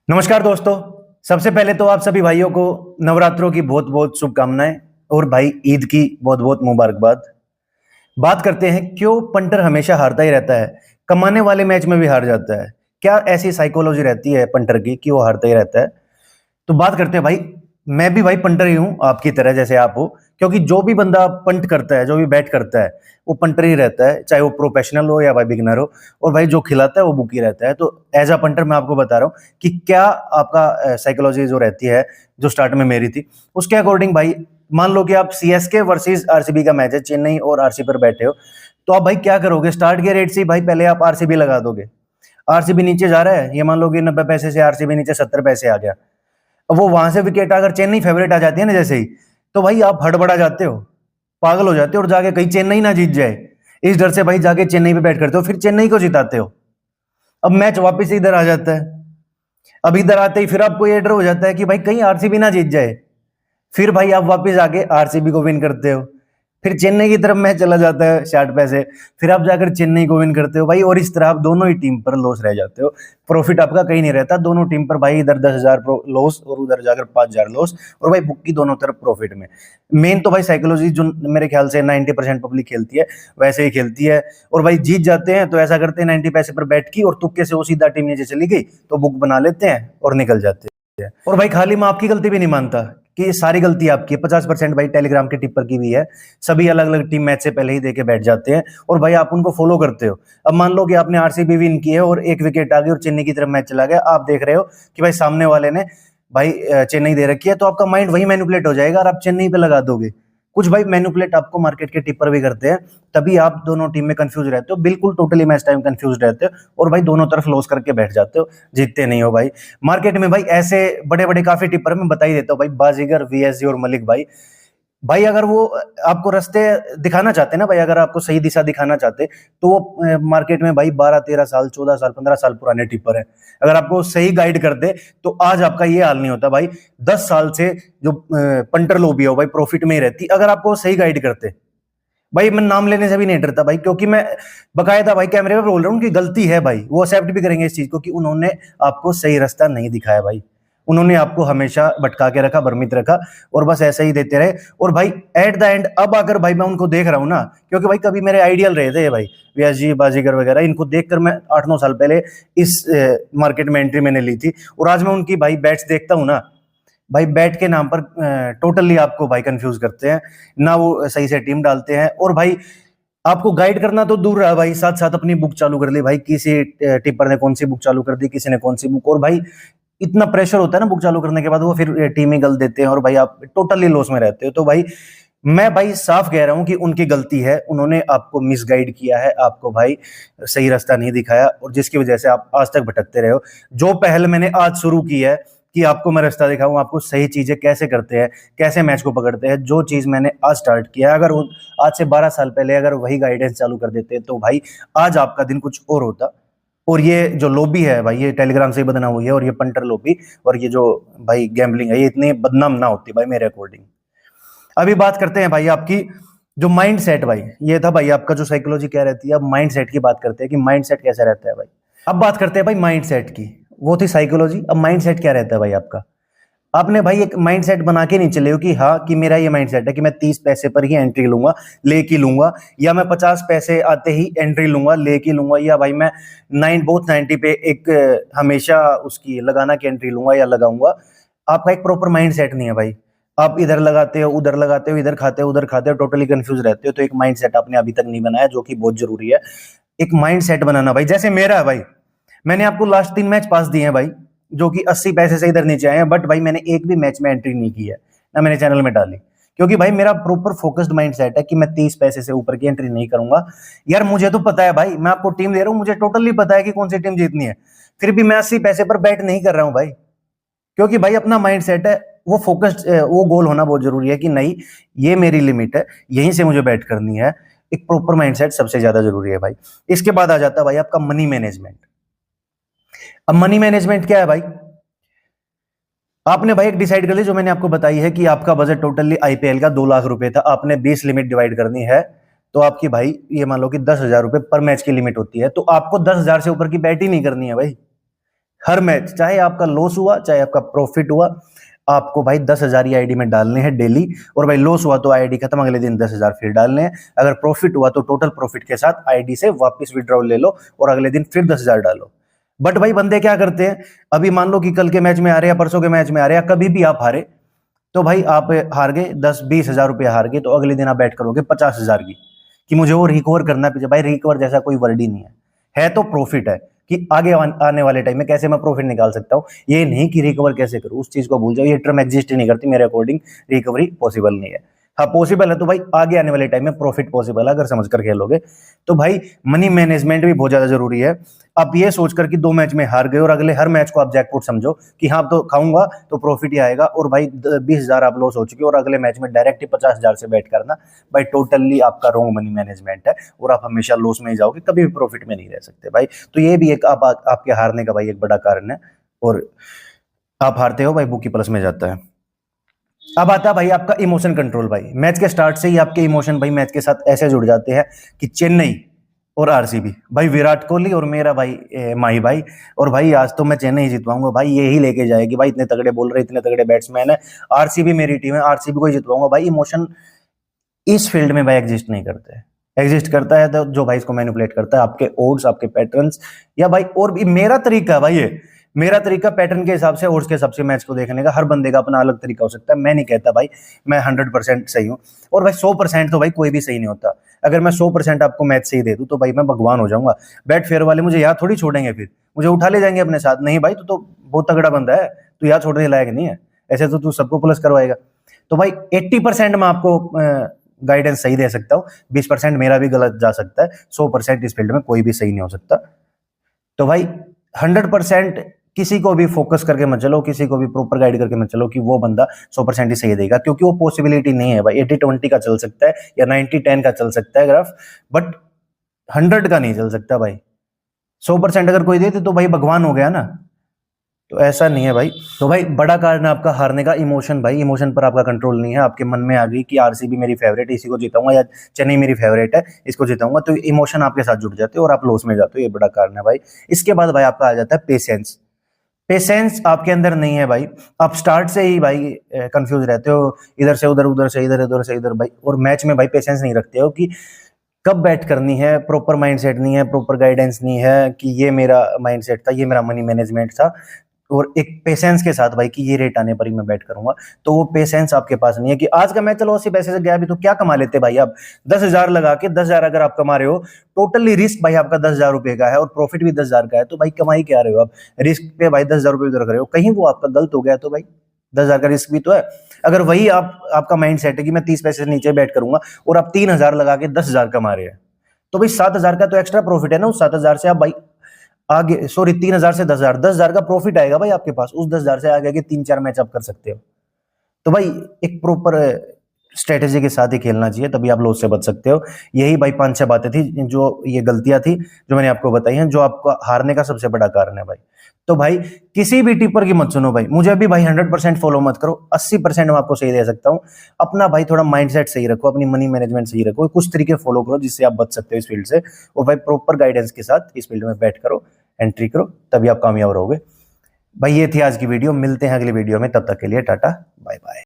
नमस्कार दोस्तों। सबसे पहले तो आप सभी भाइयों को नवरात्रों की बहुत बहुत शुभकामनाएं और भाई ईद की बहुत बहुत मुबारकबाद। बात करते हैं क्यों पंटर हमेशा हारता ही रहता है, कमाने वाले मैच में भी हार जाता है। क्या ऐसी साइकोलॉजी रहती है पंटर की कि वो हारता ही रहता है? तो बात करते हैं भाई। मैं भी भाई पंटर ही हूँ आपकी तरह, जैसे आप हो। क्योंकि जो भी बंदा पंट करता है, जो भी बैट करता है, वो पंटर ही रहता है, चाहे वो प्रोफेशनल हो या भाई बिगिनर हो। और भाई जो खिलाता है वो बुक ही रहता है। तो एज अ पंटर मैं आपको बता रहा हूँ कि क्या आपका साइकोलॉजी जो रहती है, जो स्टार्ट में मेरी थी, उसके अकॉर्डिंग भाई। मान लो कि आप सीएसके वर्सेस आरसीबी का मैच है, चेन्नई और आरसीबी पर बैठे हो। तो आप भाई क्या करोगे? स्टार्ट के रेट से ही भाई पहले आप आरसीबी लगा दोगे। आरसीबी नीचे जा रहा है, ये मान लो कि 90 पैसे से आरसीबी नीचे 70 पैसे आ गया। अब वो वहां से विकेट अगर चेन्नई फेवरेट आ जाती है ना जैसे ही, तो भाई आप हड़बड़ा जाते हो, पागल हो जाते हो और जाके कहीं चेन्नई ना जीत जाए, इस डर से भाई जाके चेन्नई पे बैट करते हो, फिर चेन्नई को जिताते हो। अब मैच वापस इधर आ जाता है। अब इधर आते ही फिर आपको ये डर हो जाता है कि भाई कहीं आरसीबी ना जीत जाए। फिर भाई आप वापस आके आरसीबी को विन करते हो। फिर चेन्नई की तरफ मैच चला जाता है 60 पैसे। फिर आप जाकर चेन्नई को विन करते हो भाई, और इस तरह आप दोनों ही टीम पर लॉस रह जाते हो। प्रॉफिट आपका कहीं नहीं रहता दोनों टीम पर भाई, इधर 10,000 लॉस और उधर जाकर 5,000 लॉस। और भाई बुक की दोनों तरफ प्रॉफिट में। मेन तो भाई साइकोलॉजी जो मेरे ख्याल से 90% पब्लिक खेलती है, वैसे ही खेलती है। और भाई जीत जाते हैं तो ऐसा करते हैं 90 पैसे पर बैठ की, और तुक्के से वो सीधा टीम नीचे चली गई तो बुक बना लेते हैं और निकल जाते हैं। और भाई खाली मैं आपकी गलती भी नहीं मानता कि सारी गलती आपकी है। 50% भाई टेलीग्राम के टिप्पर की भी है। सभी अलग अलग टीम मैच से पहले ही देके बैठ जाते हैं और भाई आप उनको फॉलो करते हो। अब मान लो कि आपने आरसीबी विन की है और एक विकेट आ गई और चेन्नई की तरफ मैच चला गया, आप देख रहे हो कि भाई सामने वाले ने भाई चेन्नई दे रखी है, तो आपका माइंड वही मैनिपुलेट हो जाएगा और आप चेन्नई पे लगा दोगे। कुछ भाई मैनिपुलेट आपको मार्केट के टिप्पर भी करते हैं, तभी आप दोनों टीम में कंफ्यूज रहते हो, बिल्कुल टोटली मैच टाइम कंफ्यूज रहते हो और भाई दोनों तरफ लॉस करके बैठ जाते हो, जीतते नहीं हो भाई। मार्केट में भाई ऐसे बड़े बड़े काफी टिप्पर मैं बता ही देता हूँ भाई, बाजीगर, वीएसजी और मलिक भाई। भाई अगर वो आपको रास्ते दिखाना चाहते ना भाई, अगर आपको सही दिशा दिखाना चाहते, तो वो मार्केट में भाई 12-13 साल, 14 साल, 15 साल पुराने टिप्पर है। अगर आपको सही गाइड करते तो आज आपका ये हाल नहीं होता भाई। 10 साल से जो पंटर लोबी हो भाई प्रॉफिट में ही रहती, अगर आपको सही गाइड करते। भाई मैं नाम लेने से भी नहीं डरता भाई, क्योंकि मैं बकायदा भाई कैमरे पे बोल रहा हूँ उनकी गलती है भाई, वो एक्सेप्ट भी करेंगे इस चीज को कि उन्होंने आपको सही रास्ता नहीं दिखाया भाई। उन्होंने आपको हमेशा भटका के रखा, भ्रमित रखा, और बस ऐसे ही देते रहे। और भाई एट द एंड अब अगर भाई मैं उनको देख रहा हूँ ना, क्योंकि भाई कभी मेरे आइडियल रहे थे भाई व्यास जी, बाजीगर वगैरह, इनको देखकर मैं 8-9 साल पहले इस मार्केट में एंट्री मैंने ली थी। और आज मैं उनकी भाई बैट्स देखता हूँ ना भाई, बैट के नाम पर टोटली आपको भाई कंफ्यूज करते हैं ना, वो सही से टीम डालते हैं। और भाई आपको गाइड करना तो दूर रहा भाई, साथ साथ अपनी बुक चालू कर ली भाई, किसी टिप्पर ने कौन सी बुक चालू कर दी, किसी ने कौन सी बुक। और भाई इतना प्रेशर होता है ना बुक चालू करने के बाद, वो फिर टीम ही गल देते हैं और भाई आप टोटली लॉस में रहते हो। तो भाई मैं भाई साफ कह रहा हूं कि उनकी गलती है, उन्होंने आपको मिसगाइड किया है, आपको भाई सही रास्ता नहीं दिखाया, और जिसकी वजह से आप आज तक भटकते रहे हो। जो पहल मैंने आज शुरू की है कि आपको मैं रास्ता दिखाऊं, आपको सही चीजें कैसे करते हैं, कैसे मैच को पकड़ते हैं, जो चीज मैंने आज स्टार्ट किया है, अगर वो आज से 12 साल पहले अगर वही गाइडेंस चालू कर देते तो भाई आज आपका दिन कुछ और होता। और ये जो लॉबी है भाई, ये टेलीग्राम से ही बदनाम हुई है, और ये पंटर लॉबी और ये जो भाई गैम्बलिंग है, ये इतनी बदनाम ना होती भाई मेरे अकॉर्डिंग। अभी बात करते हैं भाई आपकी जो माइंड सेट भाई, ये था भाई आपका जो साइकोलॉजी क्या रहती है। अब माइंड सेट की बात करते हैं कि माइंड सेट कैसा रहता है भाई। अब बात करते हैं भाई माइंड सेट की, वो थी साइकोलॉजी। अब माइंड सेट क्या रहता है भाई आपका? आपने भाई एक माइंड सेट बना के नहीं चले हो कि हाँ कि मेरा ये माइंड सेट है कि मैं 30 पैसे पर ही एंट्री लूंगा, लेके लूंगा, या मैं 50 पैसे आते ही एंट्री लूंगा, लेके लूंगा, या भाई मैं 90 पे एक हमेशा उसकी लगाना की एंट्री लूंगा या लगाऊंगा। आपका एक प्रॉपर माइंड सेट नहीं है भाई। आप इधर लगाते हो, उधर लगाते हो, इधर खाते हो, उधर खाते हो, टोटली कंफ्यूज रहते हो। तो एक माइंड सेट आपने अभी तक नहीं बनाया, जो कि बहुत जरूरी है। एक माइंड सेट बनाना भाई, जैसे मेरा है भाई, मैंने आपको लास्ट 3 मैच पास दिए हैं भाई, जो कि 80 पैसे से इधर नीचे आए हैं, बट भाई मैंने एक भी मैच में एंट्री नहीं की है, ना मैंने चैनल में डाली, क्योंकि भाई मेरा प्रॉपर फोकस्ड माइंड सेट है कि मैं 30 पैसे से ऊपर की एंट्री नहीं करूंगा। यार मुझे तो पता है भाई, मैं आपको टीम दे रहा हूं, मुझे टोटली पता है कि कौन सी टीम जीतनी है, फिर भी मैं 80 पैसे पर बैट नहीं कर रहा हूं भाई, क्योंकि भाई अपना माइंड सेट है, वो फोकस्ड, वो गोल होना बहुत जरूरी है कि नहीं ये मेरी लिमिट है, यहीं से मुझे बैट करनी है। एक प्रॉपर माइंड सेट सबसे ज्यादा जरूरी है भाई। इसके बाद आ जाता है भाई आपका मनी मैनेजमेंट। अब मनी मैनेजमेंट क्या है भाई? आपने भाई एक डिसाइड कर ली, जो मैंने आपको बताई है कि आपका बजट टोटली आईपीएल का 2 लाख रुपए था, आपने 20 लिमिट डिवाइड करनी है, तो आपकी भाई ये मान लो कि 10,000 रुपए पर मैच की लिमिट होती है, तो आपको 10,000 से ऊपर की बैट ही नहीं करनी है भाई। हर मैच, चाहे आपका लॉस हुआ चाहे आपका प्रॉफिट हुआ, आपको भाई 10,000 आईडी में डालने हैं डेली। और भाई लॉस हुआ तो आईडी खत्म, अगले दिन 10,000 फिर डालने हैं। अगर प्रॉफिट हुआ तो टोटल प्रॉफिट के साथ आईडी से वापस विड्रॉल ले लो और अगले दिन फिर 10,000 डालो। बट भाई बंदे क्या करते हैं, अभी मान लो कि कल के मैच में आ रहे या परसों के मैच में आ रहे या कभी भी आप हारे, तो भाई आप हार गए 10-20 हजार रुपये हार गए, तो अगले दिन आप बैट करोगे 50,000 की कि मुझे वो रिकवर करना है। भाई रिकवर जैसा कोई वर्ड ही नहीं है तो प्रॉफिट है कि आगे आने वाले टाइम में कैसे मैं प्रॉफिट निकाल सकता हूँ, ये नहीं कि रिकवर कैसे करूँ, उस चीज को भूल जाओ। ये टर्म एग्जिस्ट ही नहीं करती मेरे अकॉर्डिंग, रिकवरी पॉसिबल नहीं है। हाँ पॉसिबल है तो भाई आगे आने वाले टाइम में प्रॉफिट पॉसिबल है अगर समझ कर खेलोगे। तो भाई मनी मैनेजमेंट भी बहुत ज्यादा जरूरी है। आप ये सोचकर कि 2 मैच में हार गए और अगले हर मैच को आप जैकपॉट समझो कि हाँ तो खाऊंगा तो प्रॉफिट ही आएगा, और भाई 20,000 आप लॉस हो चुके और अगले मैच में डायरेक्ट ही 50,000 से बैट करना, भाई टोटली आपका रॉन्ग मनी मैनेजमेंट है और आप हमेशा लॉस में ही जाओगे, कभी भी प्रॉफिट में नहीं रह सकते भाई। तो ये भी एक आपके हारने का भाई एक बड़ा कारण है, और आप हारते हो भाई बुकी प्लस में जाता है। अब आता है भाई आपका इमोशन कंट्रोल। भाई मैच के स्टार्ट से ही आपके इमोशन भाई मैच के साथ ऐसे जुड़ जाते हैं कि चेन्नई और आरसीबी, भाई विराट कोहली और मेरा भाई माही भाई, और भाई आज तो मैं चेन्नई जितवाऊंगा, भाई यही लेके जाएगी, भाई इतने तगड़े बॉलर इतने तगड़े बैट्समैन है, आरसीबी मेरी टीम है, आरसीबी को ही जितवाऊंगा। भाई इमोशन इस फील्ड में भाई एग्जिस्ट नहीं करते। एग्जिस्ट करता है तो जो भाई इसको मैनिपुलेट करता है आपके ओड्स आपके पैटर्न्स, या भाई और भी मेरा तरीका है भाई, ये मेरा तरीका पैटर्न के हिसाब से ओड्स के हिसाब से मैच को देखने का। हर बंदे का अपना अलग तरीका हो सकता है, मैं नहीं कहता भाई मैं 100% सही हूँ, और भाई 100% तो भाई कोई भी सही नहीं होता। अगर मैं 100% आपको मैच सही दे दूं तो भाई मैं भगवान हो जाऊंगा, बैट फेयर वाले मुझे यहाँ थोड़ी छोड़ेंगे, फिर मुझे उठा ले जाएंगे अपने साथ। नहीं भाई तो बहुत तगड़ा बंदा है, तो यहाँ छोड़ने लायक नहीं है, ऐसे तो तू सबको प्लस करवाएगा। तो भाई 80% मैं आपको गाइडेंस सही दे सकता हूँ, 20% मेरा भी गलत जा सकता है, 100% इस फील्ड में कोई भी सही नहीं हो सकता। तो भाई 100% किसी को भी फोकस करके मत चलो, किसी को भी प्रॉपर गाइड करके मत चलो कि वो बंदा 100% ही सही देगा, क्योंकि वो पॉसिबिलिटी नहीं है भाई। 80-20 का चल सकता है या 90-10 का चल सकता है ग्राफ, बट 100 का नहीं चल सकता भाई। 100% अगर कोई दे तो भाई भगवान हो गया ना, तो ऐसा नहीं है भाई। तो भाई बड़ा कारण है आपका हारने का इमोशन। भाई इमोशन पर आपका कंट्रोल नहीं है, आपके मन में आ गई कि आरसीबी मेरी फेवरेट है, इसी को जिताऊंगा, या चेन्नई मेरी फेवरेट है इसको जिताऊंगा, तो इमोशन आपके साथ जुड़ जाते हो और आप लॉस में जाते हो, ये बड़ा कारण है भाई। इसके बाद भाई आपका आ जाता है पेशेंस। पेशेंस आपके अंदर नहीं है भाई, आप स्टार्ट से ही भाई कंफ्यूज रहते हो, इधर से उधर, उधर से इधर, उधर से इधर भाई, और मैच में भाई पेशेंस नहीं रखते हो कि कब बैट करनी है, प्रॉपर माइंडसेट नहीं है, प्रॉपर गाइडेंस नहीं है कि ये मेरा माइंडसेट था, ये मेरा मनी मैनेजमेंट था, और एक पेशेंस के साथ भाई कि ये रेट आने पर ही मैं बैट करूंगा, तो वो पेशेंस आपके पास नहीं है कि आज का मैच चलो 80 पैसे से गया भी तो क्या कमा लेते भाई आप। 10,000 लगा के 10,000 अगर आप कमा रहे हो, टोटली रिस्क भाई आपका 10,000 रुपए का है और प्रॉफिट भी 10,000 का है, तो भाई कमाई क्या रहे हो आप, रिस्क पे भाई 10,000 रुपए रख रहे हो, कहीं वो आपका गलत हो गया तो भाई 10,000 का रिस्क भी तो है। अगर वही आपका माइंड सेट है कि मैं 30 पैसे से नीचे बैट करूंगा और आप 3,000 लगा के 10,000 कमा रहे हैं, तो भाई 7,000 का तो एक्स्ट्रा प्रॉफिट है ना। उस 7,000 से आप भाई आगे, सॉरी 3,000 से 10,000, 10,000 का प्रॉफिट आएगा भाई आपके पास, उस 10,000 से आगे 3-4 मैच आप कर सकते हो। तो भाई एक प्रॉपर स्ट्रेटेजी के साथ ही खेलना चाहिए, तभी आप लॉस से बच सकते हो। यही भाई 5-6 बातें थी, जो ये गलतियां थी जो मैंने आपको बताई हैं, जो आपको हारने का सबसे बड़ा कारण है भाई। तो भाई किसी भी टिपर की मत सुनो भाई, मुझे भी भाई 100% फॉलो मत करो, 80% मैं आपको सही दे सकता हूँ। अपना भाई थोड़ा माइंडसेट सही रखो, अपनी मनी मैनेजमेंट सही रखो, कुछ तरीके फॉलो करो जिससे आप बच सकते हो इस फील्ड से, और भाई प्रॉपर गाइडेंस के साथ इस फील्ड में बैठ करो, एंट्री करो, तभी आप कामयाब रहोगे। भाई ये थी आज की वीडियो, मिलते हैं अगली वीडियो में, तब तक के लिए टाटा बाय बाय।